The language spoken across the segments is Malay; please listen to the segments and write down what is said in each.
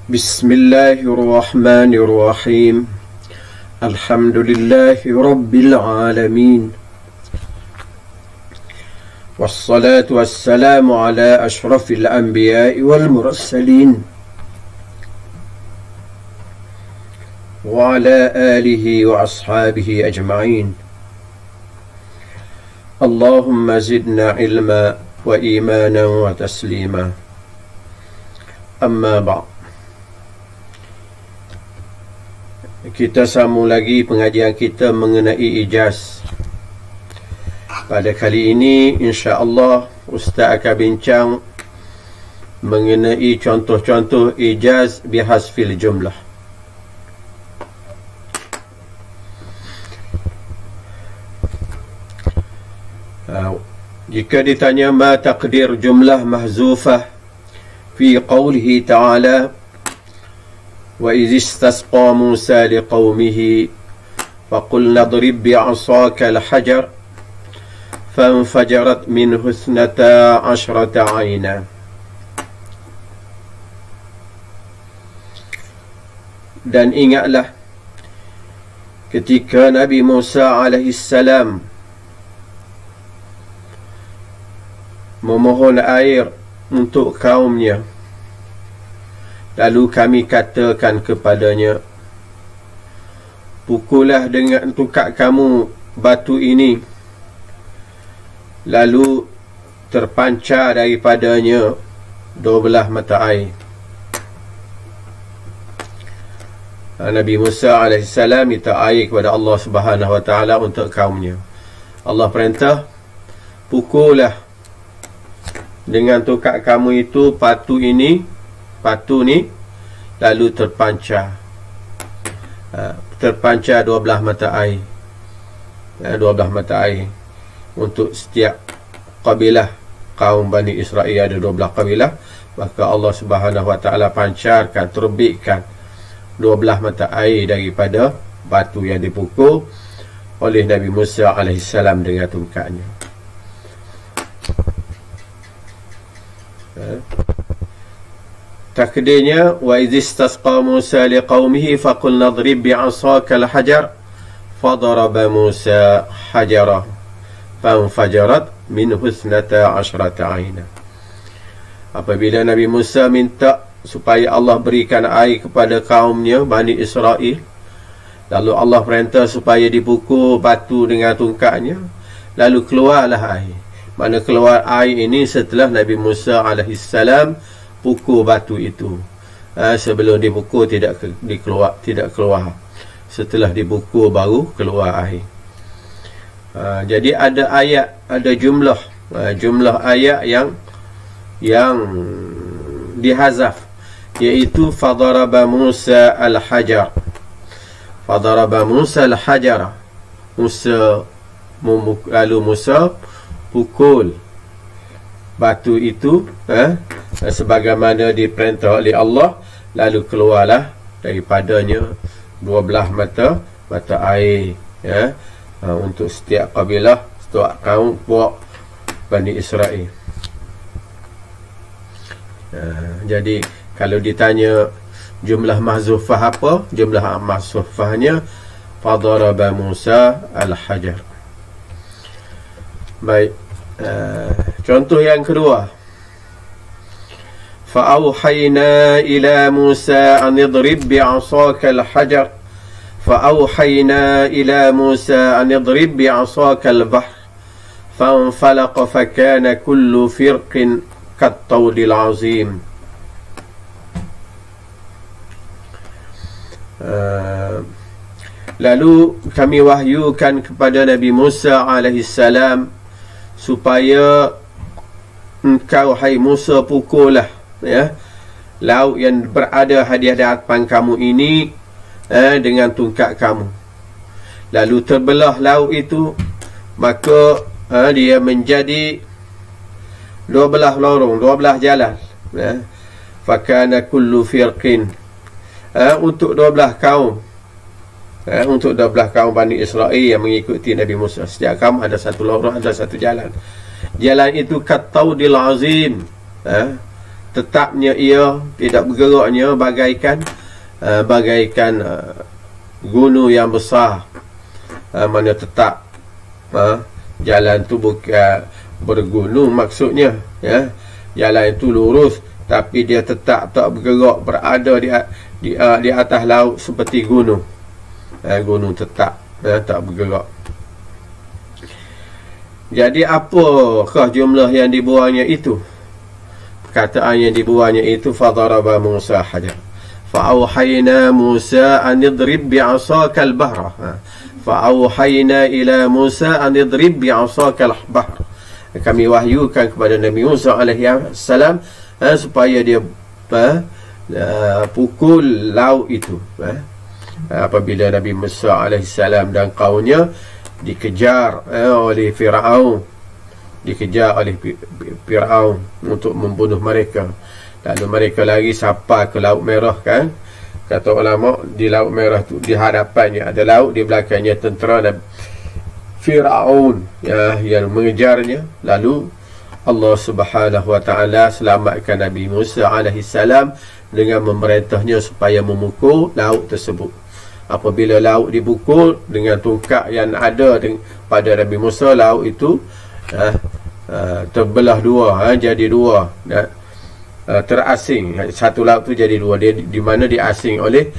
بسم الله الرحمن الرحيم الحمد لله رب العالمين والصلاة والسلام على أشرف الأنبياء والمرسلين وعلى آله وأصحابه أجمعين اللهم زدنا علما وإيمانا وتسليما أما بعد. Kita sambung lagi pengajian kita mengenai ijaz. Pada kali ini insya-Allah Ustaz akan bincang mengenai contoh-contoh ijaz bihasfil jumlah. Jika ditanya ma taqdir jumlah mahzufah fi qawlihi ta'ala wa idh istasqa Musa liqaumihi faqulna idrib bi'asaka al-hajar fanfajarat minhu 12 'ayna. Dan ingatlah ketika Nabi Musa alaihi salam memohon air untuk kaumnya, lalu kami katakan kepadanya, pukullah dengan tungkat kamu batu ini, lalu terpancar daripadanya 12 mata air. Nabi Musa AS minta air kepada Allah Subhanahu Wa Taala untuk kaumnya. Allah perintah, pukullah dengan tungkat kamu itu batu ni, lalu terpancar 12 mata air. 12 mata air untuk setiap kabilah kaum Bani Israel. Ada 12 kabilah, maka Allah Subhanahu Wa Taala pancarkan, terbitkan 12 mata air daripada batu yang dipukul oleh Nabi Musa AS dengan tungkatnya. Takdirnya wa idh istasqa Musa liqaumihi faqulna idrib bi'asaka al-hajar fadaraba Musa hajarah fanfajarat minhu 12 'ayna. Apabila Nabi Musa minta supaya Allah berikan air kepada kaumnya Bani Israel, lalu Allah perintah supaya dipukul batu dengan tungkatnya, lalu keluarlah air. Mana keluar air ini setelah Nabi Musa alaihissalam pukul batu itu. Sebelum dipukul tidak keluar. Setelah dipukul baru keluar air. Jadi ada ayat, ada jumlah ayat yang dihazaf, iaitu fadaraba Musa al-hajar. Fadaraba Musa al-hajar. Lalu Musa pukul batu itu sebagaimana diperintah oleh Allah, lalu keluarlah daripadanya 12 mata air untuk setiap kabilah, setiap kaum puak Bani Israel. Jadi kalau ditanya jumlah mahzufah apa, jumlah mahzufahnya fadaraba Musa al-hajar. Baik, contoh yang kedua, fa'auhayna ila Musa an idrib bi'asaka al-hajar fa'auhayna ila Musa an idrib bi'asaka al-bahr fanfalaqa fakana kullu firqin kattawdil azim. Lalu kami wahyukan kepada Nabi Musa alaihissalam supaya engkau, hai Musa, pukullah laut yang berada di hadapan kamu ini dengan tungkat kamu. Lalu terbelah laut itu, maka dia menjadi 12 lorong, 12 jalan. Fakana kullu firqin, untuk 12 kaum, untuk 12 kaum Bani Israel yang mengikuti Nabi Musa. Setiap kaum ada satu lorong, ada satu jalan. Jalan itu kattaudil azim, tetapnya ia, tidak bergeraknya bagaikan gunung yang besar. Mana tetap jalan tu bukan bergunung maksudnya, ya. Jalan itu lurus tapi dia tetap tak bergerak, berada di atas laut seperti gunung. Gunung tetap tak bergerak. Jadi apakah jumlah yang dibuangnya itu? Perkataan yang dibuangnya itu fadaraba Musa hajar. Fa'auhayna Musa an idrib bi'asaka al-bahra. Fa'auhayna ila Musa an idrib bi'asaka al-bahra. Kami wahyukan kepada Nabi Musa alaihi salam supaya dia pukul laut itu. Apabila Nabi Musa alaihi salam dan kaumnya dikejar oleh Fir'aun, untuk membunuh mereka. Lalu mereka lagi sampai ke Laut Merah, kan? Kata ulama, di Laut Merah tu di hadapannya ada laut, di belakangnya tentera dan Fir'aun yang mengejarnya. Lalu Allah Subhanahu wa taala selamatkan Nabi Musa alaihi salam dengan memerintahnya supaya memukul laut tersebut. Apabila laut dipukul dengan tongkat yang ada pada Nabi Musa, laut itu terbelah dua, jadi dua, terasing. Satu laut tu jadi dua, dia di mana diasing oleh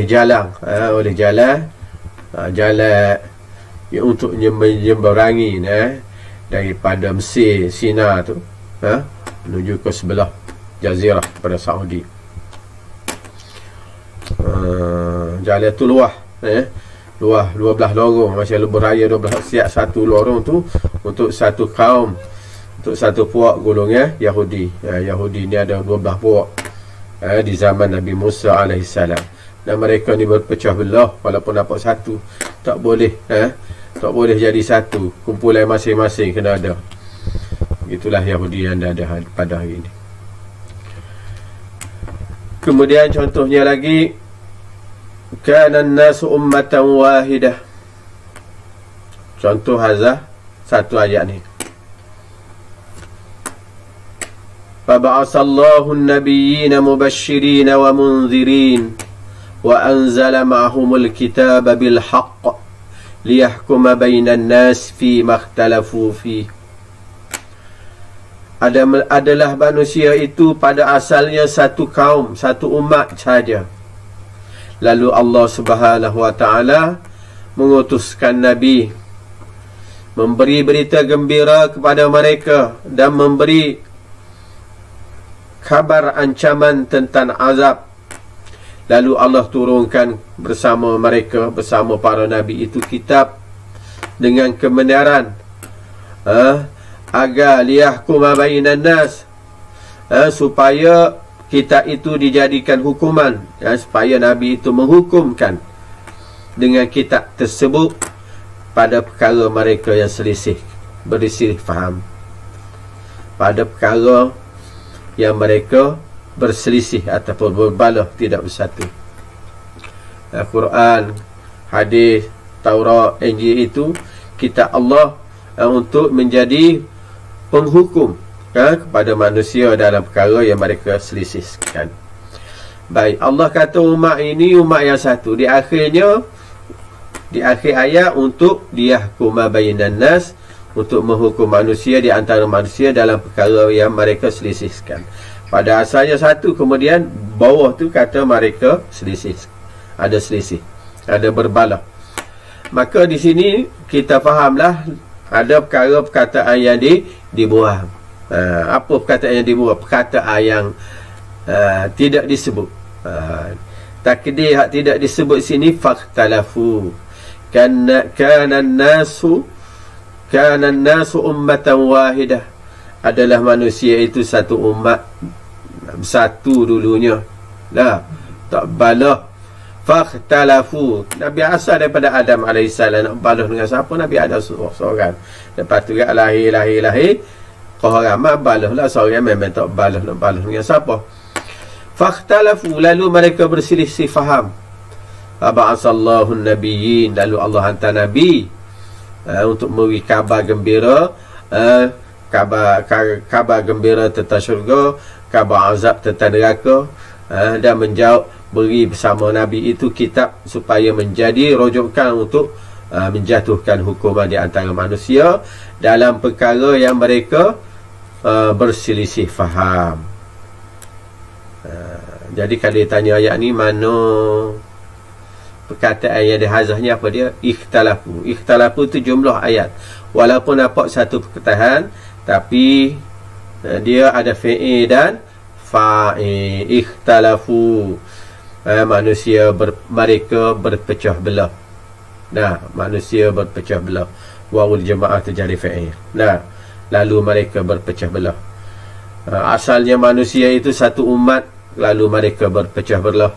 jalan, jalan untuk menyeberangi daripada Mesir, Sina tu menuju ke sebelah jazirah pada Saudi. Jalan tu luah, luah 12 lorong, macam beraya 12, siap satu lorong tu untuk satu kaum, untuk satu puak golongan Yahudi. Yahudi ni ada 12 puak di zaman Nabi Musa alaihissalam, dan mereka ni berpecah belah. Walaupun dapat satu, tak boleh tak boleh jadi satu, kumpulan masing-masing kena ada. Itulah Yahudi yang ada pada hari ini. Kemudian contohnya lagi, kana an-nasu ummatan wahidah. Contoh hazah satu ayat ni. Faba'asallahu an-nabiyyina mubashshirina wa munzirin wa anzala ma'ahumul kitaba bil haqq liyahkuma bainan nas fi makhtalafu fi. Adalah manusia itu pada asalnya satu kaum, satu umat saja. Lalu Allah Subhanahu wa taala mengutuskan nabi, memberi berita gembira kepada mereka dan memberi kabar ancaman tentang azab. Lalu Allah turunkan bersama mereka, bersama para nabi itu, kitab dengan kebenaran, agar liyahkuma bainan nas, supaya kitab itu dijadikan hukuman, supaya nabi itu menghukumkan dengan kitab tersebut pada perkara mereka yang selisih, berselisih faham, pada perkara yang mereka berselisih ataupun berbalah, tidak bersatu. Quran, hadis, Taurat, Injil itu kitab Allah untuk menjadi penghukum kepada manusia dalam perkara yang mereka selisihkan. Baik, Allah kata umat ini umat yang satu. Di akhirnya, di akhir ayat, untuk liyahkuma bainan nas, untuk menghukum manusia di antara manusia dalam perkara yang mereka selisihkan. Pada asalnya satu, kemudian bawah tu kata mereka selisih, ada selisih, ada berbalah. Maka di sini kita fahamlah ada perkataan yang dibuang. Apa perkataan yang dibuang? Perkataan yang tidak disebut. Takdir yang tidak disebut sini, fakhtalafu. Kana an-nasu ummatan wahidah. Adalah manusia itu satu umat, satu dulunya. Tak balah. Fakhtalafu. Nabi asal daripada Adam AS, nak balah dengan siapa? Nabi Adam seorang. Lepas tu lahir Qaharamah balah lah seorang, memang tak balah, nak balah dengan siapa? Fakhtalafu, lalu mereka berselisih faham. Faba'asallahu an-nabiyyin, lalu Allah hantar nabi untuk memberi kabar gembira, kabar gembira tentang syurga, khabar azab tentang neraka, dan menjawab beri bersama Nabi itu kitab supaya menjadi rujukan untuk menjatuhkan hukuman di antara manusia dalam perkara yang mereka berselisih faham. Jadi kalau dia tanya ayat ni, mana perkataan yang dihazahnya, apa dia? Ikhtalafu. Ikhtalafu tu jumlah ayat, walaupun nampak satu perkataan, tapi dia ada fi'il dan fa'il. Ikhtalafu, manusia mereka berpecah belah. Nah, manusia berpecah belah. Wawul jemaah terjadi fi'il. Nah, lalu mereka berpecah belah. Asalnya manusia itu satu umat, lalu mereka berpecah belah.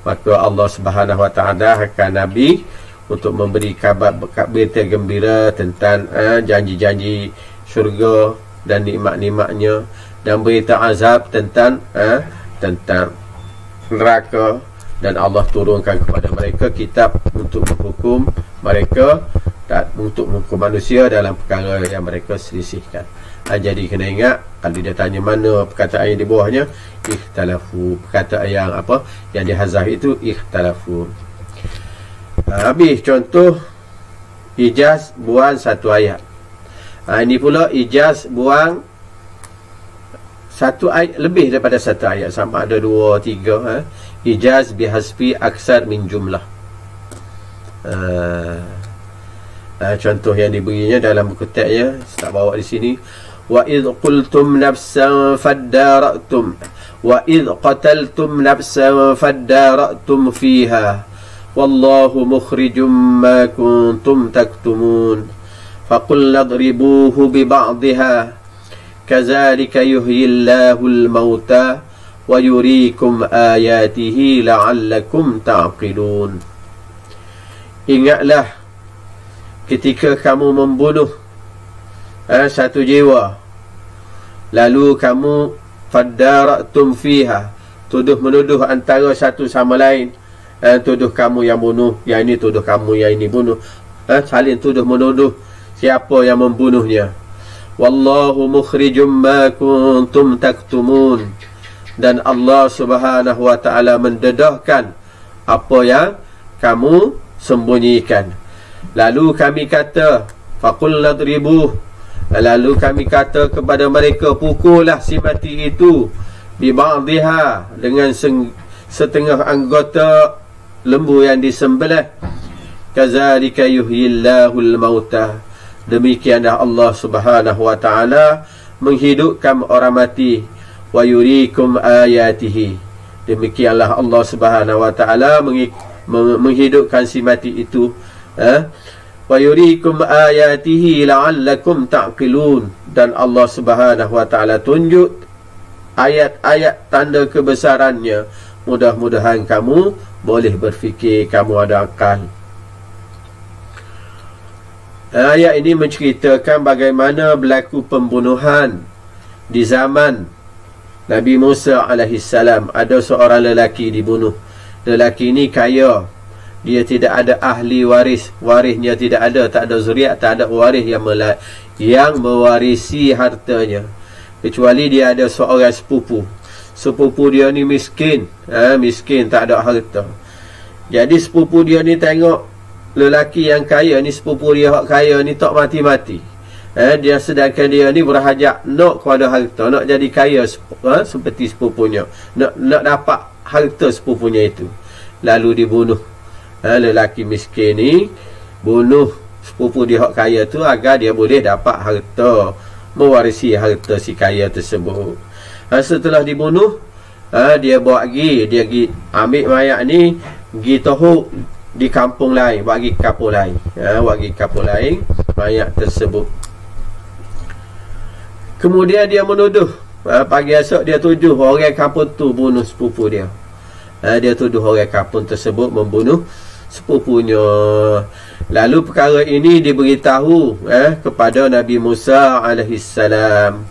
Maka Allah Subhanahu Wa Taala akan Nabi untuk memberi kabar berita gembira tentang janji-janji syurga dan nikmat-nikmatnya, dan berita azab tentang neraka. Dan Allah turunkan kepada mereka kitab untuk menghukum mereka dan untuk menghukum manusia dalam perkara yang mereka selisihkan. Jadi kena ingat, kalau dia tanya mana perkataan yang di bawahnya, ikhtalafu. Perkataan yang apa yang dihazaf itu ikhtalafu. Habis contoh ijaz buang satu ayat. Ini pula ijaz buang satu ayat, lebih daripada satu ayat, sama ada 2, 3. Ijaz bihasbi aksar min jumlah. Contoh yang diberinya dalam buku teksnya, saya tak bawa di sini. Wa idh qultum nafsan faddaratum wa idh qataltum nafsan faddaratum fiha wallahu mukhrijum ma kuntum taktumun faqulna adribuhu bi ba'dihha kadzalika yuhyillahu al-mauta wa yuriikum ayatihi la'allakum ta'qilun. Ingatlah ketika kamu membunuh satu jiwa, lalu kamu faddaratum fiha, tuduh menuduh antara satu sama lain, tuduh kamu yang bunuh, yang ini tuduh kamu yang ini bunuh, saling tuduh menuduh siapa yang membunuhnya. Wallahu mukhrijum ma kuntum taktumun, dan Allah Subhanahu Wa Taala mendedahkan apa yang kamu sembunyikan. Lalu kami kata, faqul ladribuh, lalu kami kata kepada mereka, pukullah si mati itu, bi ba'dihha, dengan setengah anggota lembu yang disembelih. Kadzalika yuhyillahul mauta, demikianlah Allah Subhanahu Wa Taala menghidupkan orang mati. Wa yuriikum ayatihi, demikianlah Allah Subhanahu Wa Taala menghidupkan si mati itu. Wa yuriikum ayatihi la'allakum ta'qilun, dan Allah Subhanahu Wa Taala tunjuk ayat-ayat tanda kebesarannya, mudah-mudahan kamu boleh berfikir, kamu ada akal. Ayat ini menceritakan bagaimana berlaku pembunuhan di zaman Nabi Musa alaihissalam. Ada seorang lelaki dibunuh. Lelaki ini kaya, dia tidak ada ahli waris, warisnya tidak ada, tak ada zuriat, tak ada waris yang mewarisi hartanya, kecuali dia ada seorang sepupu. Sepupu dia ni miskin, miskin, tak ada harta. Jadi sepupu dia ni tengok lelaki yang kaya ni, sepupu dia yang kaya ni tak mati-mati. Dia sedangkan dia ni berhajat nak kepada harta, nak jadi kaya seperti sepupunya, nak dapat harta sepupunya itu. Lalu dibunuh. Lelaki miskin ni bunuh sepupu dia hak kaya tu agar dia boleh dapat harta, mewarisi harta si kaya tersebut. Setelah dibunuh, dia bawa pergi, dia pergi ambil mayat ni, pergi tohuk di kampung lain, bagi kampung lain, bagi kampung lain mayat tersebut. Kemudian dia menuduh, pagi esok dia tuduh orang kampung tu bunuh sepupu dia. Dia tuduh orang kampung tersebut membunuh sepupunya. Lalu perkara ini diberitahu kepada Nabi Musa alaihissalam.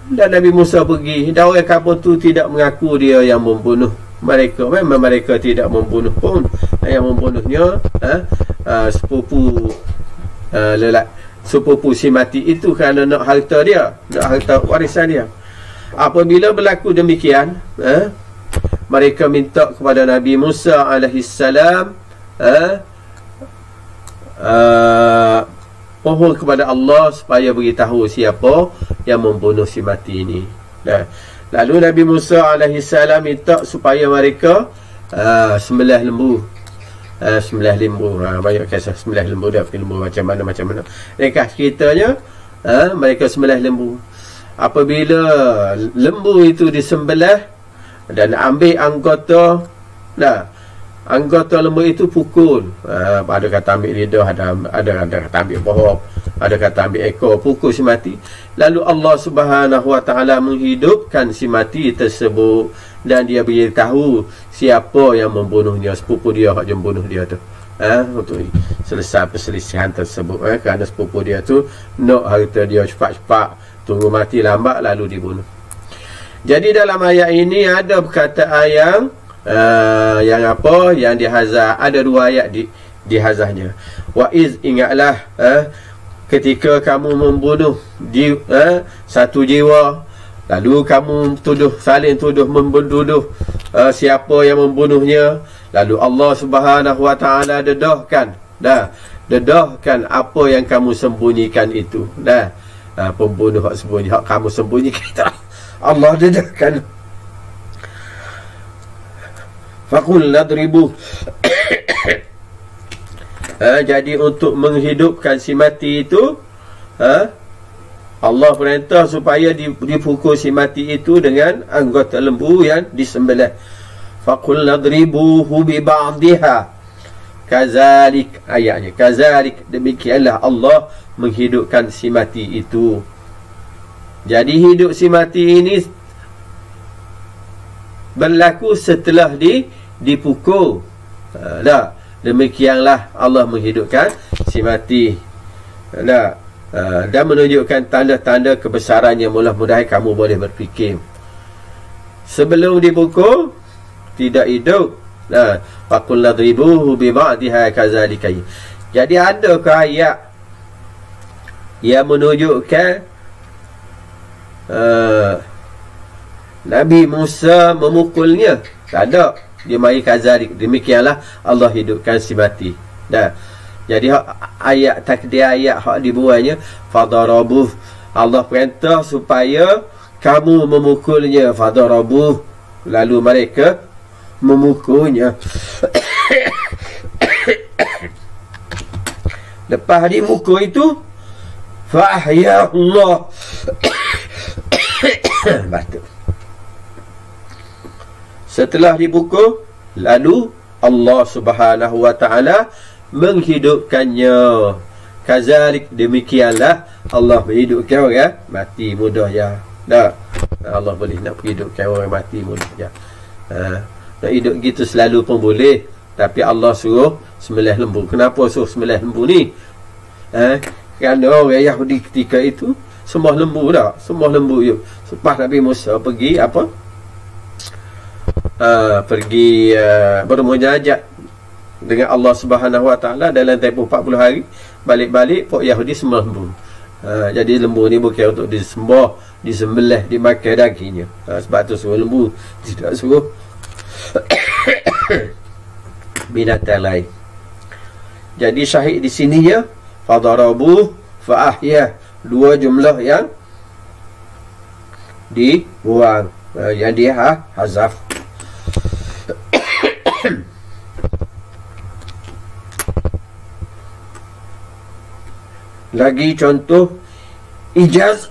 Dan Nabi Musa pergi, dan orang kampung tu tidak mengaku dia yang membunuh mereka. Memang mereka tidak membunuh pun. Yang membunuhnya sepupu sepupu si mati itu, kerana nak harta dia, nak harta warisan dia. Apabila berlaku demikian, mereka minta kepada Nabi Musa alaihissalam mohon kepada Allah supaya beritahu siapa yang membunuh si mati ini. Lalu Nabi Musa alaihissalam minta supaya mereka sembelih lembu. Sembelih lembu, banyak kisah sembelih lembu dia, lembu macam mana. Ringkas ceritanya, mereka sembelih lembu. Apabila lembu itu disembelih dan ambil anggota, anggota lembu itu pukul. Ada kata ambil lidah, ada kata ambil bohong, ada kata ambil ekor, pukul si mati. Lalu Allah Subhanahu Wa Taala menghidupkan si mati tersebut dan dia beritahu siapa yang membunuhnya, sepupu dia yang membunuh dia tu. Untuk selesai perselisihan tersebut, kerana sepupu dia tu nak harta dia cepat-cepat, tunggu mati lambat lalu dibunuh. Jadi dalam ayat ini ada perkataan yang apa, yang dihazah. Ada dua ayat dihazahnya. Wa iz, ingatlah ketika kamu membunuh satu jiwa, lalu kamu saling tuduh membunuh siapa yang membunuhnya. Lalu Allah Subhanahu Wa Taala dedahkan apa yang kamu sembunyikan itu. Pembunuh hak sembunyi, hak kamu sembunyikan, Allah dedahkan. Faqul nadribu. Jadi untuk menghidupkan si mati itu, Allah perintah supaya dipukul si mati itu dengan anggota lembu yang disembelih. Faqul nadribuhu bi ba'dihha. Kazalik, ayatnya kazalik, demikianlah Allah menghidupkan si mati itu. Jadi hidup si mati ini berlaku setelah dipukul. Demikianlah Allah menghidupkan si mati. Dan menunjukkan tanda-tanda kebesarannya. Mudah-mudahan kamu boleh berfikir. Sebelum dipukul tidak hidup. Faqul ladribuhu bi ba'dihha kazalika. Jadi adakah ayat yang menunjukkan Nabi Musa memukulnya? Tak ada. Dia mari kazalik, demikianlah Allah hidupkan si mati. Jadi ayat takdir, ayat hak dibuatnya fadarabuh, Allah perintah supaya kamu memukulnya. Fadarabuh, lalu mereka memukulnya. Lepas dimukul itu, fa'ahya Allah. Batuk. Setelah dipukul, lalu Allah Subhanahu Wa Taala menghidupkannya. Kazalik, demikianlah Allah menghidupkan orang mati mudah ya. Allah boleh nak hidupkan orang mati mudah ya. Nak hidup gitu selalu pun boleh, tapi Allah suruh sembelih lembu. Kenapa suruh sembelih lembu ni? Kerana orang Yahudi ketika itu sembah lembu dah, sembah lembu yuk. Lepas Nabi Musa pergi bermunajat dengan Allah Subhanahu Wa Taala dalam tempoh 40 hari, balik-balik pok Yahudi sembah lembu. Jadi lembu ni bukan untuk disembah, disembelih, dimakan dagingnya. Sebab tu suruh lembu, tidak suruh binatang lain. Jadi syahid di sini ya, fadarabu fa'ahya, dua jumlah yang dibuang, yang dihazaf. Lagi contoh ijaz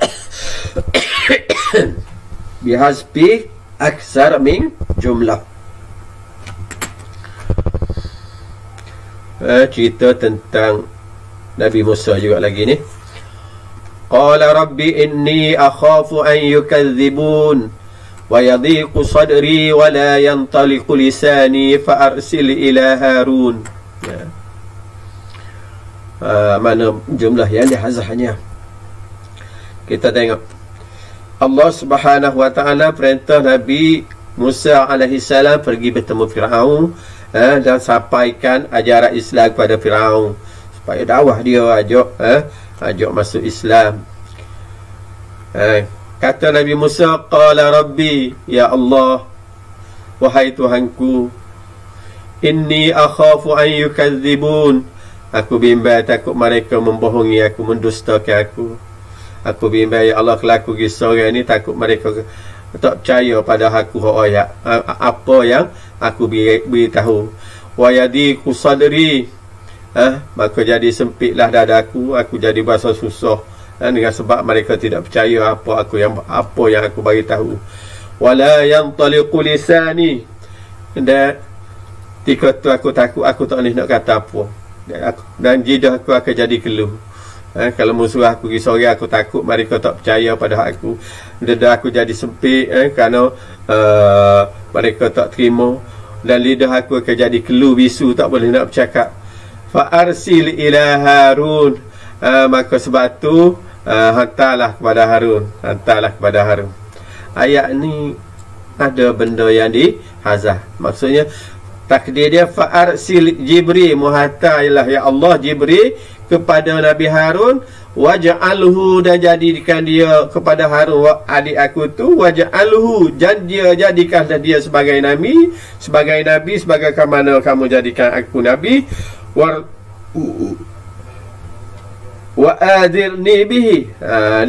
bihasbi aksar min jumlah. Cerita tentang Nabi Musa juga lagi ni. Qala rabbi inni akhafu an yukadzibun wa yadhiqu sadri wa la yantaliqu lisani fa arsil ila Harun. Mana jumlah yang dihazahnya? Kita tengok. Allah Subhanahu Wa Taala perintah Nabi Musa alaihissalam pergi bertemu Firaun, dan sampaikan ajaran Islam kepada Firaun supaya dakwah dia ajak masuk Islam. Kata Nabi Musa, qala rabbi, ya Allah, wahai Tuhanku, inni akhafu an yukadzibun, aku bimbang takut mereka membohongi aku, mendustakan aku. Aku bimbang, ya Allah, kalau aku pergi seorang ni, takut mereka tak percaya pada aku apa yang aku beritahu. Wa yadiku sadri, maka jadi sempitlah dadaku, aku jadi berasa susah, dengan sebab mereka tidak percaya apa yang aku bagi tahu. Wala yantaliqu lisani, dan ketika tu aku takut, aku tak boleh nak kata apa, dan jidah aku akan jadi keluh. Kalau musuh aku pergi sore, aku takut mereka tak percaya pada aku, lidah aku jadi sempit, kerana mereka tak terima, dan lidah aku akan jadi keluh bisu, tak boleh nak bercakap. Fa arsil ila Harun, maka sebab tu hantarlah kepada Harun. Ayat ni ada benda yang dihazah. Maksudnya takdir dia, fa arsil Jibril, muhatta ialah ya Allah Jibril kepada Nabi Harun, waj'alhu, dan jadikan dia kepada Harun, adik aku tu, waj'alhu, jadikanlah dia sebagai nabi, sebagai mana kamu jadikan aku nabi, wa adirni bihi,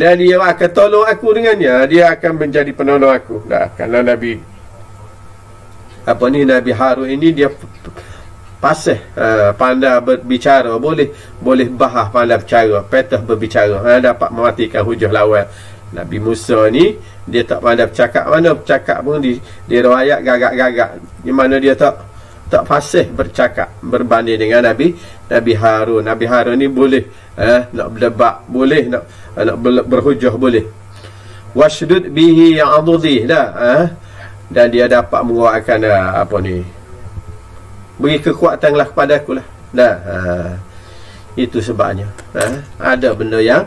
dan dia akan tolong aku dengannya, dia akan menjadi penolong aku. Kerana Nabi Harun ini dia pasih, pandai berbicara, boleh bahas, pandai berbicara, petah berbicara, dapat mematikan hujah lawan. Nabi Musa ni dia tak pandai bercakap, mana bercakap pun di riwayat gagak-gagak, di mana dia tak fasih bercakap berbanding dengan Nabi Harun. Nabi Harun ni boleh nak berdebat, boleh nak berhujah, boleh. Washdud bihi adudhi, dan dia dapat menguatkan beri kekuatanlah kepada aku lah. Itu sebabnya ada benda yang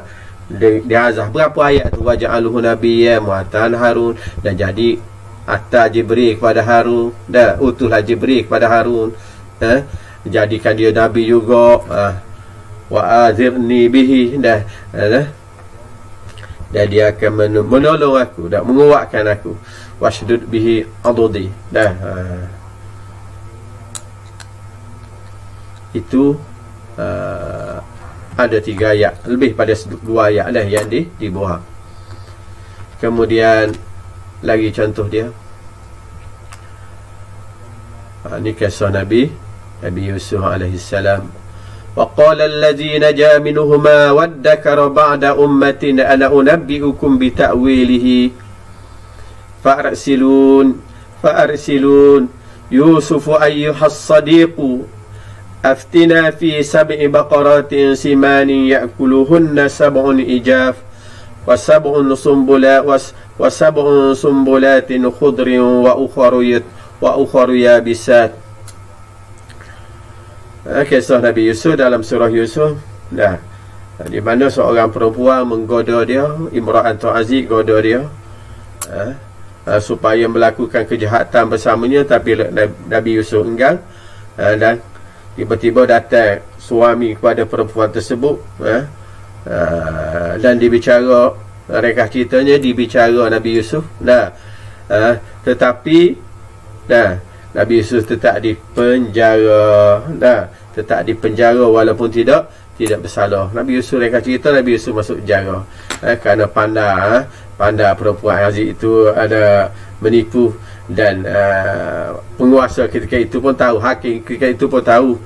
dihazah. Berapa ayat tu? Waja'aluhu nabiyyan mu'atan Harun, dan jadi atas Jibril kepada Harun, utuslah Jibril kepada Harun, jadikan dia nabi juga, wa azirni bihi, dan dia akan menolong aku dan menguatkan aku. Washdud bihi adudi, itu ada 3 ayat, lebih pada 2 ayat lah yang dibuang. Kemudian lagi contoh dia, ni kisah Nabi Yusuf alaihissalam. Wa qala allazi naja minhuma waddakara ba'da ummatin ana unabbiukum bi ta'wilihi fa'arsilun Yusuf ayyuhas sadiqu aftina fi 7 baqaratin simanin ya'kuluhunna 7 ijaf wa 7 sumbulatin khudrin wa ukharu yabisat. Kisah Nabi Yusuf dalam surah Yusuf, di mana seorang perempuan menggoda dia, Imra'atul Aziz goda dia, supaya melakukan kejahatan bersamanya, tapi Nabi Yusuf enggan, dan tiba-tiba datang suami kepada perempuan tersebut, dan dibicara, rekah ceritanya dibicara Nabi Yusuf, tetapi Nabi Yusuf tetap dipenjara, walaupun tidak bersalah. Nabi Yusuf, rekah cerita, Nabi Yusuf masuk penjara, kerana pandai perempuan Aziz itu ada menipu, dan penguasa ketika itu pun tahu, hakim ketika itu pun tahu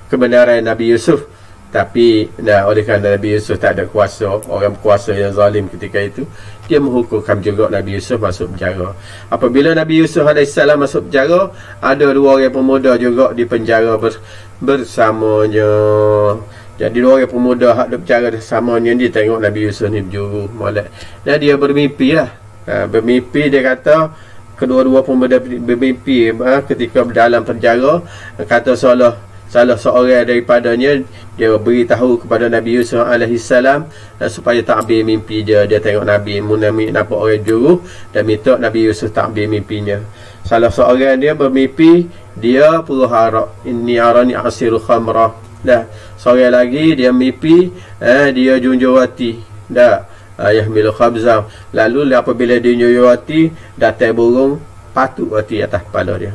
kebenaran Nabi Yusuf, tapi oleh kerana Nabi Yusuf tak ada kuasa, orang berkuasa yang zalim ketika itu, dia menghukumkan juga Nabi Yusuf masuk penjara. Apabila Nabi Yusuf AS masuk penjara, ada 2 orang pemuda juga di penjara bersamanya. Jadi 2 orang pemuda hak di penjara bersamanya, dia tengok Nabi Yusuf ni berjuru molek, dan dia bermimpi lah. Bermimpi, dia kata kedua-dua pemuda bermimpi ketika dalam penjara, kata salah seorang daripadanya, dia beritahu kepada Nabi Yusuf alaihissalam supaya takbir mimpi dia. Dia tengok Nabi nampak orang juru, dan minta Nabi Yusuf takbir mimpinya. Salah seorang dia bermimpi, dia perlu harap, inni arani asiru khamrah. Seorang lagi dia mimpi, dia junjung hati, yahmilu khabza, lalu apabila dia nyuyur roti, datang burung patuk roti atas kepala dia.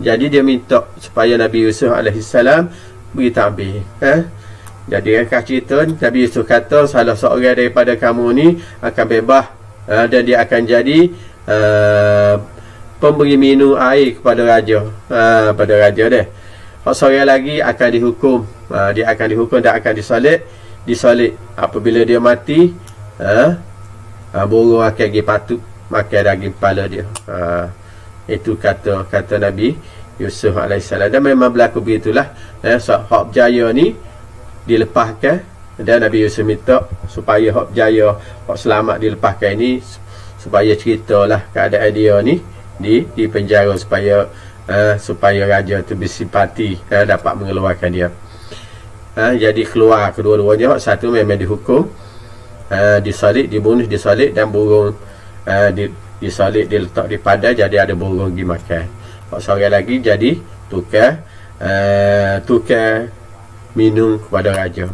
Jadi dia minta supaya Nabi Yusuf alaihissalam beri takbir. Jadi ringkas cerita, Nabi Yusuf kata salah seorang daripada kamu ni akan bebas, dan dia akan jadi pemberi minum air kepada raja, pada raja dia. Seorang lagi akan dihukum, dia akan dihukum dan akan disalib. Apabila dia mati, burung akan pergi patuk makan daging kepala dia. Itu kata Nabi Yusuf alaihissalam. Dan memang berlaku begitulah. Hak berjaya ni dilepaskan, dan Nabi Yusuf minta supaya hak berjaya, hak selamat dilepaskan ini, supaya ceritalah keadaan dia ni di penjara, supaya raja tu bersimpati, dapat mengeluarkan dia. Jadi keluar kedua-duanya. Hak satu memang dihukum, disalib, dibunuh, disalib, dan burung disalib, diletak di padang, jadi ada burung dimakan. Hak seorang lagi jadi tukar minum kepada raja.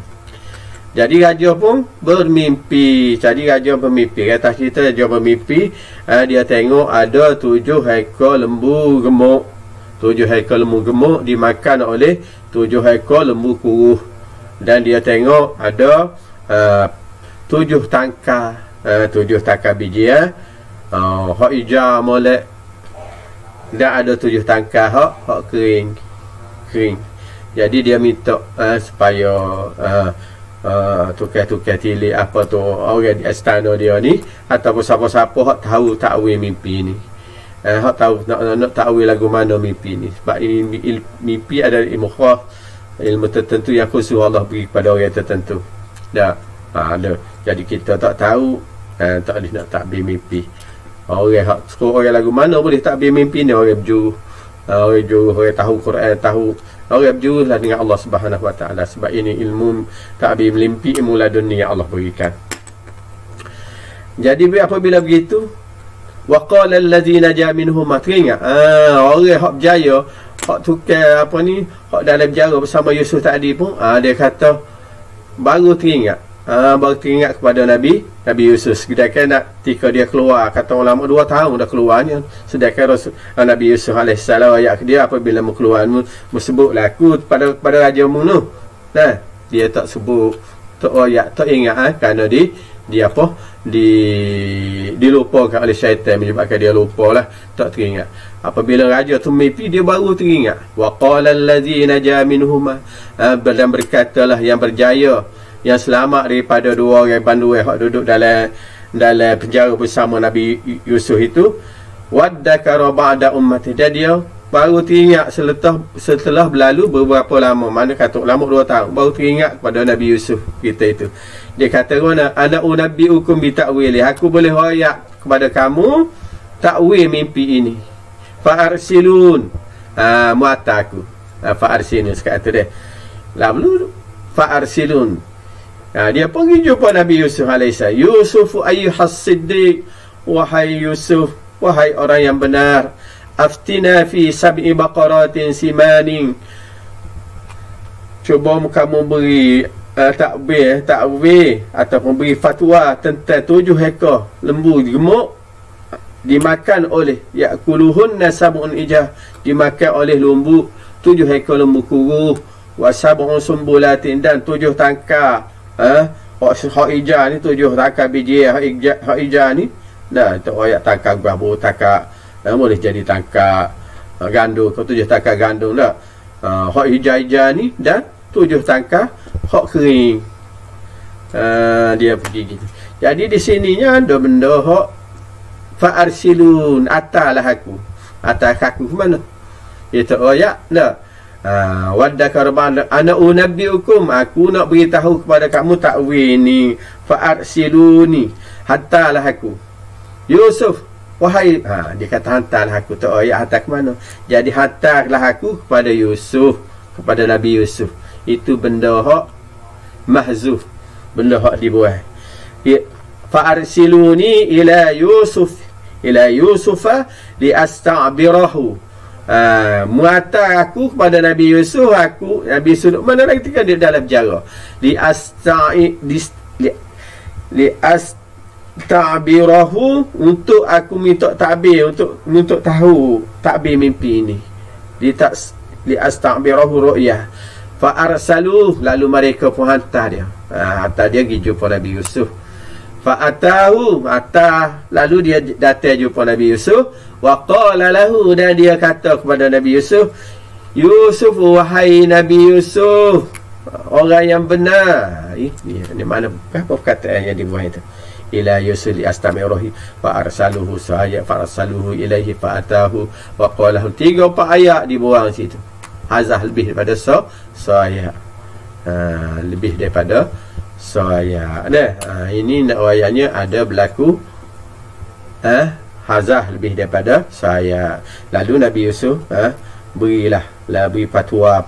Jadi raja pun bermimpi. Kata cerita raja bermimpi, dia tengok ada 7 ekor lembu gemuk. 7 ekor lembu gemuk dimakan oleh 7 ekor lembu kuruh. Dan dia tengok ada 7 tangkar, 7 tangkar biji, hak hijau molek, dan ada 7 tangkar hak kering. Jadi dia minta supaya tukar-tukar tilik apa tu orang di istana dia ni, ataupun siapa-siapa hak tahu takwil mimpi ni, hak tahu nak takwil lagu mana mimpi ni. Sebab ini mimpi adalah ilmu khas, ilmu tertentu yang khusus Allah beri kepada orang tertentu. Dah ada. Jadi kita tak tahu, tak boleh nak takbir mimpi. Orang lagu mana boleh takbir mimpi ni? Orang berjuru, orang tahu Quran, tahu orang berjuru lah dengan Allah Subhanahu Wa Taala. Sebab ini ilmu takbir mimpi, ilmu laduni yang Allah berikan. Jadi apabila begitu, waqala allazi naja minhum, teringat orang hak berjaya, hak tukar apa ni, hak dalam penjara bersama Yusuf tadi pun, dia kata baru teringat kepada Nabi Yusuf. Sedangkan ketika dia keluar, kata ulama 2 tahun dah keluarnya. Sedangkan Nabi Yusuf alaihissalam ayat dia, apabila mu keluar sebutlah aku pada raja mu tu. Dia tak sebut, tak ayat, tak ingat, kerana dia apa, dilupakan oleh syaitan, menyebabkan dia lupalah, tak teringat. Apabila raja tu mimpi, dia baru teringat. Wa qala allazi naja minhum, dan berkatalah yang berjaya, yang selamat daripada 2 orang bandui yang duduk dalam penjara bersama Nabi Yusuf itu, waddakara ba'da ummati, dan dia baru teringat setelah berlalu beberapa lama. Mana kata lama 2 tahun, baru teringat kepada Nabi Yusuf kita itu. Dia kata mana, ana unabbiukum bi ta'wili, aku boleh royak kepada kamu takwil mimpi ini. Fa arsilun, muatta aku, fa arsilun sekat tu dia. Lalu fa arsilun, dia pergi jumpa Nabi Yusuf alaihissalam. Yusuf ayyuhas siddiq, wahai Yusuf, wahai orang yang benar, aftina fi sab'i baqaratin simanin, cuba kamu beri takbir ataupun beri fatwa tentang 7 ekor lembu gemuk dimakan oleh yakuluhunna sab'un ijah, dimakan oleh lembu 7 ekor lembu kuruh, wa sab'un sumbulatin, dan 7 tangkar hak hijau ni, 7 tangkar biji hak hijau ni. Tak ayat tangkar baru, tangkar boleh jadi tangkar gandum, 7 tangkar gandum dah. Hak hijau ni, dan 7 tangkar hak kering. Dia pergi gitu. Jadi di sininya ada benda hak fa arsilun, atalah aku, atas aku ke mana? Dia tak ayat dah. Waddakar ba'da ana unabbiukum, aku nak beritahu kepada kamu takwil ni. Fa arsiluni, hantarlah aku Yusuf, wahai, dia kata hantarlah aku, tak ayat hantar ke mana. Jadi hantarlah aku kepada Yusuf, kepada Nabi Yusuf. Itu benda hak mahzuf, benda hak dibuat. Fa arsiluni ila Yusufa li asta'birahu, muatar aku kepada Nabi Yusuf. Nabi Yusuf mana lagi ketika dia dalam penjara. ta'birahu, untuk aku minta takbir, untuk tahu takbir mimpi ini. Li asta'birahu ru'yah. Fa arsalu, lalu mereka pun hantar dia. Hantar dia pergi jumpa Nabi Yusuf. Fa atahu, lalu dia datang jumpa Nabi Yusuf. Wa qala lahu, dan dia kata kepada Nabi Yusuf, Yusuf, wahai Nabi Yusuf, orang yang benar. Ini mana apa perkataan yang dibuat itu? Ila Yusuf li astamirohi fa arsaluhu sahaya fa arsaluhu ilaihi fa atahu wa qala lahu. 3-4 ayat dibuang situ. Hazah lebih daripada saya. Lebih daripada saya. Ini nak ayatnya ada berlaku hazah lebih daripada saya. Lalu Nabi Yusuf beri fatwa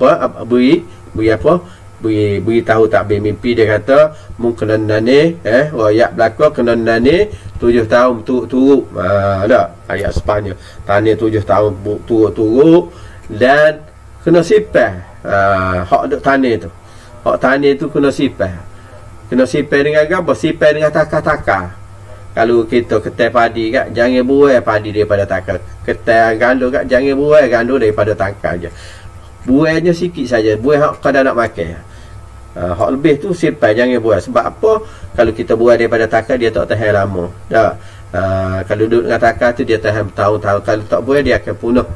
beri tahu takbir mimpi. Dia kata mungkin nane ayat belaka kena nane 7 tahun turut ayat Sepanyol tanya 7 tahun turut dan kena sipah hak duk tani tu. Hak tani tu kena sipah. Kena sipah dengan apa? Sipah dengan takar-takar. Kalau kita ketai padi kat, jangan buai padi daripada takar. Ketai gandum kat, jangan buai gandum daripada takar je. Buainya sikit saja. Buai hak kada nak makan. Hak lebih tu sipah, jangan buai. Sebab apa? Kalau kita buai daripada takar, dia tak tahan lama. Tak. Kalau duduk dengan takar tu, dia tahan bertahun-tahun. Kalau tak buai, dia akan punah.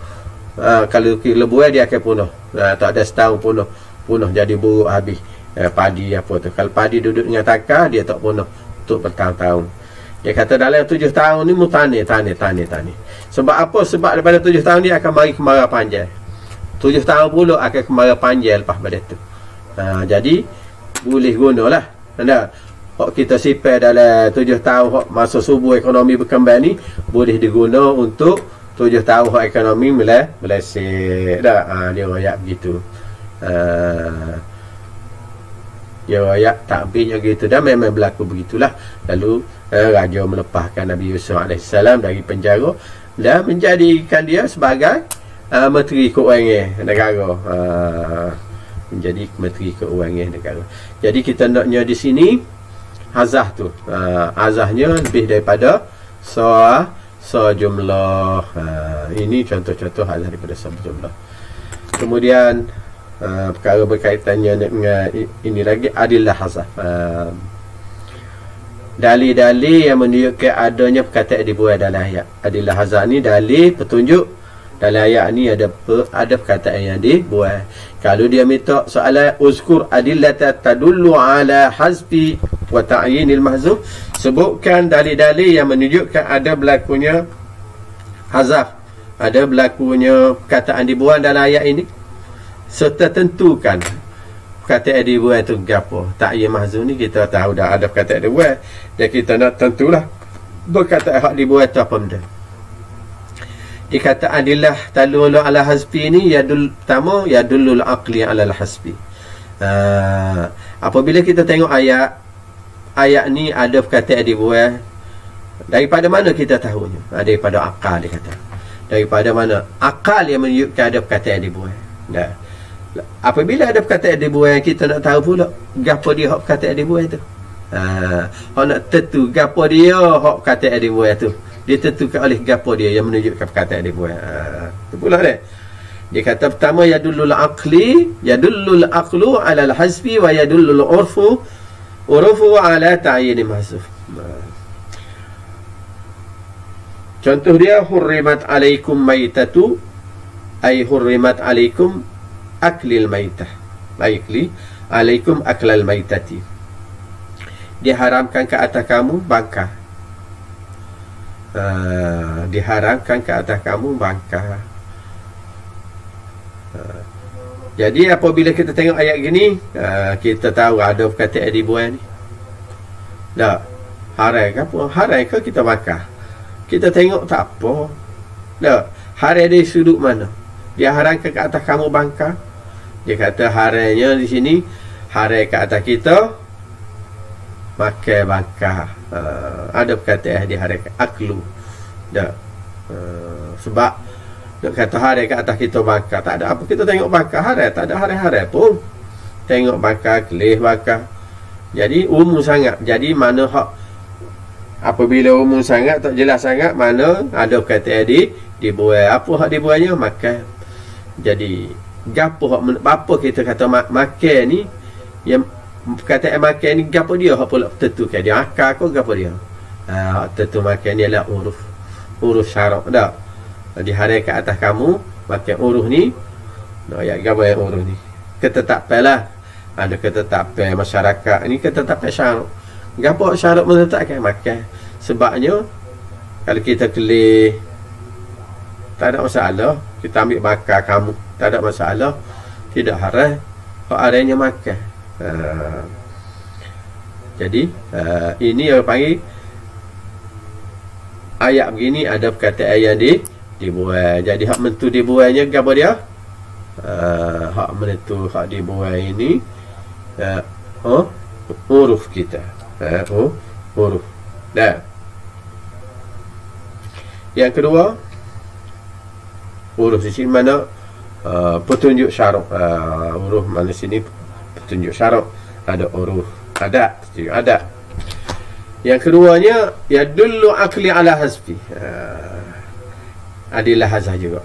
Kalau lebuai dia akan punah. Tak ada setahun punah jadi buruk habis. Padi apa tu. Kalau padi duduk dengan takar, dia tak punah untuk bertahun-tahun. Dia kata dalam 7 tahun ni mu tani. Sebab apa? Sebab daripada 7 tahun dia akan mari kemarau panjang. 7 tahun pula akan kemarau panjang lepas pada tu. Jadi boleh gunalah. Hak kita sipar dalam 7 tahun hak masa subuh ekonomi berkembang ni boleh diguna untuk 7 tahun hak ekonomi melesek dah. Dia royak begitu. Dia royak takbirnya gitu dah, memang berlaku begitulah. Lalu raja melepaskan Nabi Yusuf AS dari penjara dan menjadikan dia sebagai Menteri Keuangan Negara. Menjadi Menteri Keuangan Negara. Jadi kita naknya di sini hazah tu. Hazahnya lebih daripada sejumlah. Ini contoh-contoh hazah daripada sejumlah. Kemudian perkara berkaitannya dengan ini lagi adillah hazah. Dalil-dalil yang menunjukkan adanya perkataan dibuat dalam ayat. Adillah hazah ni dalil petunjuk dalam ayat ni ada perkataan yang dibuat. Kalau dia minta soalan uzkur adillata tadullu ala hazfi wa ta'yinil mahzuf, sebutkan dalil-dalil yang menunjukkan ada berlakunya hazaf, ada berlakunya perkataan dibuang dalam ayat ini, serta tentukan perkataan dibuang itu gapo. Ta'yin mahzuf ni kita tahu dah ada perkataan dibuang, dan kita nak tentulah perkataan hak dibuang itu apa benda. Dikata adillah talulu ala hasbi ni pertama yadullul aqli ala al-hasbi. Apabila kita tengok ayat ni ada perkataan dibuang, daripada mana kita tahunya? Daripada akal, dia kata. Daripada mana? Akal yang menunjukkan ada perkataan dibuang. Nah, apabila ada perkataan dibuang, kita nak tahu pula gapo dia hak perkataan dibuang tu. Hak nak tentu gapo dia hak perkataan dibuang tu. Dia tentukan oleh gapo dia yang menunjukkan perkataan dia buat. Itu pula dia. Dia kata pertama yadullul aqlu ala al-hasbi wa yadullul urfu ala ta'yin mahzuf. Contoh dia hurrimat alaikum maitatu, ay hurrimat alaikum aklil maitah. Baikli alaikum aklal maitati. Diharamkan ke atas kamu bangka. Diharamkan ke atas kamu bangka. Jadi apabila kita tengok ayat gini, kita tahu ada perkataan dibuang ni. Tak, haram ke apa? Haram ke kita bangka? Kita tengok tak apa. Tak, haram dari sudut mana? Dia haramkan ke atas kamu bangka. Dia kata haramnya di sini, haram ke atas kita makan bangka. Ada perkataan diharamkan aklu. Dah. Sebab nak kata haram kat atas kita bangka, tak ada apa kita tengok bangka haram, tak ada haram-haram pun. Tengok bangka, kelih bangka. Jadi umum sangat. Jadi mana hak Apabila umum sangat, tak jelas sangat, mana ada perkataan dibuai. Apa hak dibuainya? Makan. Jadi gapo hak apa kita kata makan ni, yang perkataan makan ni gapo dia hak pula tentukan dia akal ke gapo dia. Hak tentu makan ni adalah uruf syarak dah. Di hari ke atas kamu makan uruf ni. Nak ayat gapo yang uruf ni? Ketetapan lah. Ada ketetapan masyarakat ni, ketetapan syarak. Gapo syarat menetapkan makan? Sebabnya kalau kita kelih tak ada masalah, kita ambil bakar kamu, tak ada masalah, tidak haram. Hak haramnya makan. Jadi ini yang panggil ayat begini ada perkataan yang dibuai. Jadi hak menentu dibuainya gapo dia? Hak menentu hak dibuai ini huruf kita. Huruf. Dan yang kedua, huruf di sini mana petunjuk syarak. Huruf mana sini petunjuk syarak. Ada huruf adat, petunjuk adat. Yang keduanya, yadullu akli ala hasbi. Adalah hazah juga.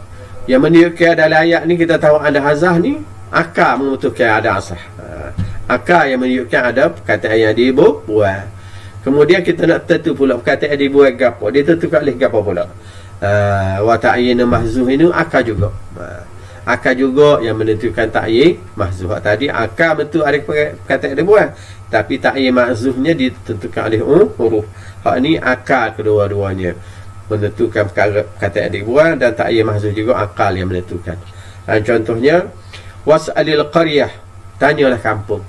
Yang menunjukkan dalam ayat ni kita tahu ada hazah ni, akal memutuskan ada asah. Akal yang menunjukkan ada perkataan yang dibuat. Kemudian kita nak tentu pula perkataan dibuat gapo. Dia tentukan oleh gapo pula. Wa ta'yin mahzuh ini akal juga. Akal juga yang menentukan ta'yin mahzuh. Tadi akal betul ada perkataan dibuat. Tapi ta'yin mahzuhnya ditentukan oleh huruf. Hak ni akal kedua-duanya menentukan perkataan dibuat, dan ta'yin mahzuh juga akal yang menentukan. Contohnya was'alil qaryah, tanyalah kampung.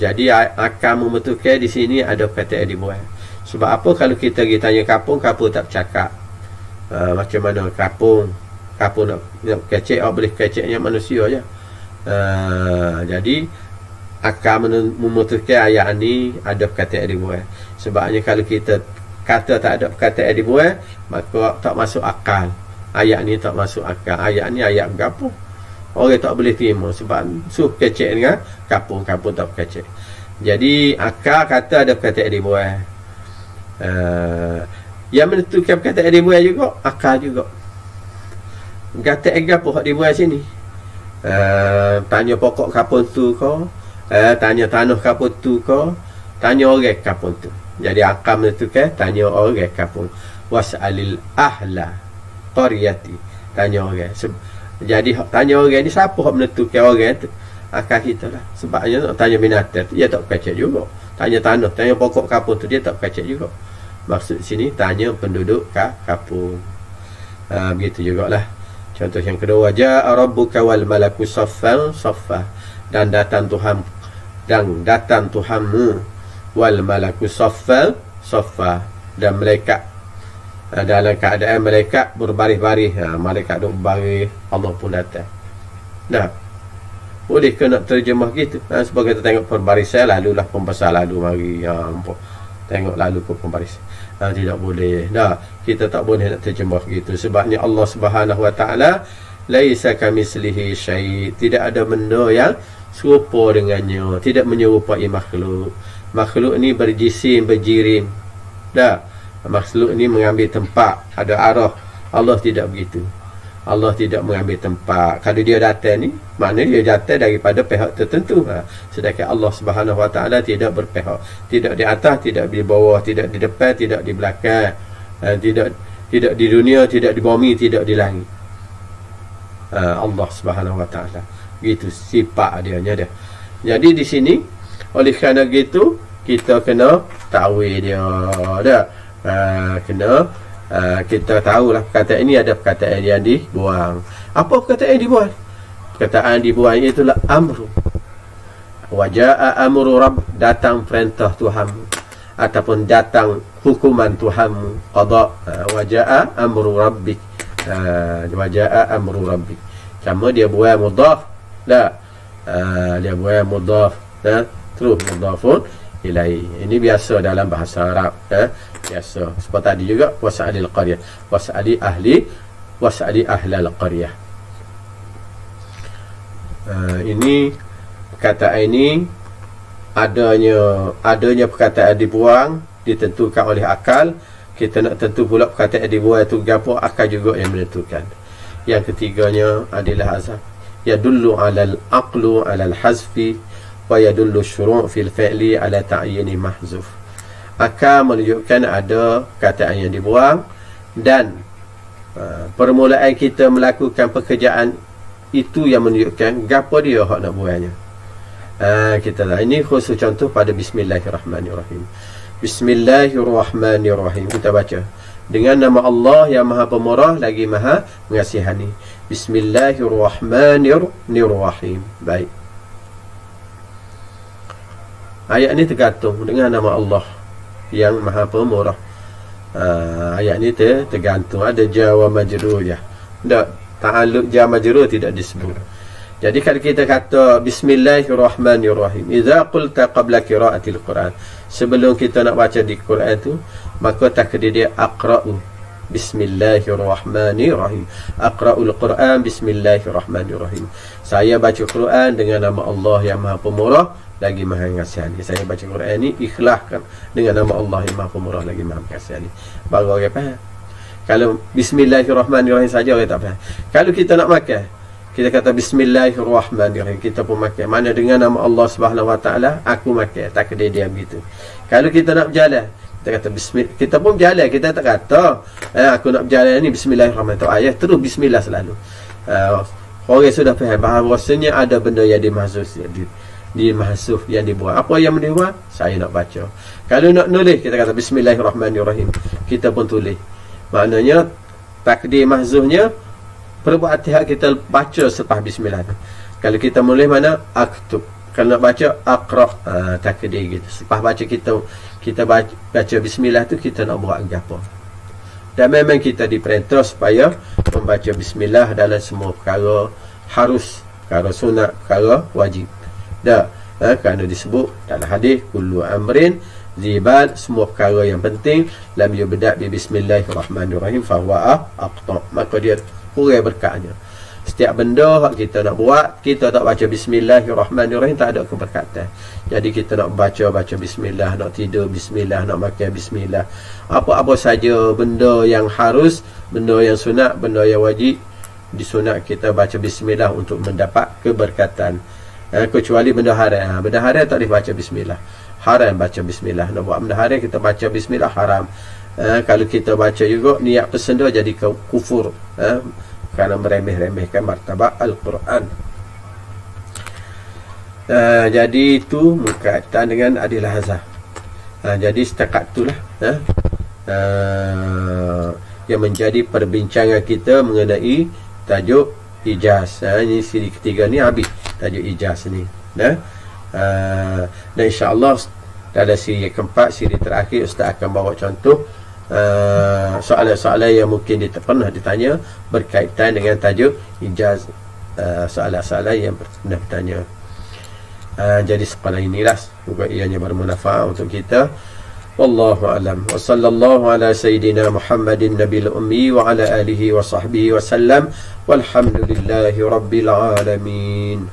Jadi akan membentukkan di sini ada perkataan dibuat. Sebab apa? Kalau kita pergi tanya kampung tak bercakap. Macam mana kampung nak kecek, boleh keceknya manusia je. Jadi akan memutuskan ayat ni ada perkataan dibuat. Sebabnya kalau kita kata tak ada perkataan dibuat, maka tak masuk akal. Ayat ni tak masuk akal. Ayat ni ayat berapa? Orang tak boleh terima sebab suruh kecek dengan kampung tak kecek. Jadi akal kata ada perkataan dibuat. Yang menentukan perkataan dibuat juga akal juga. Kata apa hak dibuat sini? Tanya pokok kampung tu ke? Tanya tanah kampung tu ke? Tanya orang kampung tu. Jadi akal menentukan tanya orang kampung. Was'alil ahla qaryati, tanya orang. Jadi tanya orang ni siapa hak menentukan orang tu? Akal kita lah. Sebabnya nak tanya binatang tu dia tak kacak juga. Tanya tanah, tanya pokok kampung tu dia tak kacak juga. Maksud sini tanya penduduk kampung. Begitu jugalah. Contoh yang kedua, ja'a rabbuka wal malaku saffan saffa, dan datang Tuhanmu wal malaku saffan saffa, dan malaikat dalam keadaan malaikat berbaris-baris. Malaikat duk baris, Allah pun datang. Nah, boleh ke nak terjemah gitu? Sebab kita tengok perbarisan, lalulah pembesar lalu mari. Tengok lalu ke pembaris. Tidak boleh. Kita tak boleh nak terjemah gitu. Sebabnya Allah Subhanahu Wa Taala laisa kamislihi syai'. Tidak ada benda yang serupa dengannya. Tidak menyerupai makhluk. Makhluk ni berjisim, berjirim. Makhluk ni mengambil tempat, ada arah. Allah tidak begitu. Allah tidak mengambil tempat. Kalau dia datang ni, maknanya dia datang daripada pihak tertentu. Sedangkan Allah Subhanahu Wa Taala tidak berpihak. Tidak di atas, tidak di bawah, tidak di depan, tidak di belakang, tidak di dunia, tidak di bumi, tidak di langit. Allah Subhanahu Wa Taala begitu sifat dia. Jadi di sini oleh kerana gitu kita kena takwil dia. Kita tahulah perkataan ini ada perkataan yang dibuang. Apa perkataan yang dibuang? Perkataan dibuang itulah amru. Waja'a amru rabb, datang perintah Tuhanmu, ataupun datang hukuman Tuhanmu, qada. Waja'a amru rabbik. Waja'a amru rabbik. Cuma dia buang mudhaf. Dia buang mudhaf. Terus mudhafun ilai. Ini biasa dalam bahasa Arab. Biasa. Seperti tadi juga was'alil qaryah, was'ali ahlal qaryah. Ini perkataan ini adanya perkataan dibuang ditentukan oleh akal. Kita nak tentu pula perkataan dibuat itu gapo, akal juga yang menentukan. Yang ketiganya adalah azab. Yadullu 'alal aqlu 'alal hazfi wa yadullu syuru' fil fi'li 'ala ta'yini mahzuf. Akal menunjukkan ada perkataan yang dibuang, dan permulaan kita melakukan pekerjaan itu yang menunjukkan gapo dia hak nak buangnya. Kita tahu ini khusus contoh pada bismillahirrahmanirrahim. Bismillahirrahmanirrahim. Kita baca dengan nama Allah yang Maha Pemurah lagi Maha Mengasihani. Bismillahirrahmanirrahim. Baik. Ayat ini tergantung dengan nama Allah yang Maha Pemurah. Ayat ini tergantung, ada jar wa majrur je. Tak, ta'alluq jar majrur tidak disebut. Jadi kalau kita kata bismillahirrahmanirrahim, idza qulta qabla qira'atil Quran, sebelum kita nak baca di Quran tu, maka takdir dia aqra'u bismillahirrahmanirrahim. Aqra'ul Quran bismillahirrahmanirrahim. Saya baca Quran dengan nama Allah yang Maha Pemurah lagi Maha Mengasihani. Saya baca Quran ni ikhlaskan dengan nama Allah yang Maha Pemurah lagi Maha Mengasihani. Baru orang faham. Kalau bismillahirrahmanirrahim saja orang tak faham. Kalau kita nak makan, kita kata bismillahirrahmanirrahim, kita pun makan. Mana dengan nama Allah Subhanahu Wa Taala aku makan, tak kena dia begitu. Kalau kita nak berjalan, kita kata bismillah, kita pun berjalan, kita tak kata aku nak berjalan ni bismillahirrahmanirrahim. Ayat terus bismillah selalu. Orang sudah faham bahawasanya ada benda yang dimahzuf, dimahzuf yang dibuat. Apa yang dibuat? Saya nak baca. Kalau nak nulis, kita kata bismillahirrahmanirrahim, kita pun tulis. Maknanya takdir mahzufnya perbuatan kita baca selepas bismillah tu. Kalau kita mulai mana aktub, kalau nak baca aqra, takdir gitu. Selepas baca kita baca bismillah tu, kita nak buat apa. Dan memang kita diperintah supaya membaca bismillah dalam semua perkara, harus perkara sunat, perkara wajib. Dah, kerana disebut dalam hadis kullu amrin zibal, semua perkara yang penting lam yubda bi bismillahirrahmanirrahim fa huwa aqta, maka dia kurang berkatnya. Setiap benda yang kita nak buat, kita tak baca bismillahirrahmanirrahim, tak ada keberkatan. Jadi kita nak baca bismillah, nak tidur bismillah, nak makan bismillah. Apa-apa saja benda yang harus, benda yang sunat, benda yang wajib, disunat kita baca bismillah untuk mendapat keberkatan. Kecuali benda haram. Benda haram tak boleh baca bismillah. Haram baca bismillah. Nak buat benda haram kita baca bismillah, haram. Kalau kita baca juga niat pesenda jadi kufur, kerana meremeh-remehkan martabat Al-Quran. Jadi itu berkaitan dengan adil hazah. Jadi setakat itulah yang menjadi perbincangan kita mengenai tajuk ijaz. Ini siri ketiga ni habis tajuk ijaz ni. Dan insya-Allah dalam siri keempat, siri terakhir, Ustaz akan bawa contoh soalan-soalan yang mungkin pernah ditanya berkaitan dengan tajuk ijaz, soalan-soalan yang pernah bertanya. Jadi sekadar inilah, semoga ianya bermanfaat untuk kita. Wallahu alam. Wa sallallahu ala sayyidina Muhammadin nabiyil ummi wa ala alihi wa sahbihi wa sallam. Walhamdulillahi rabbil alamin.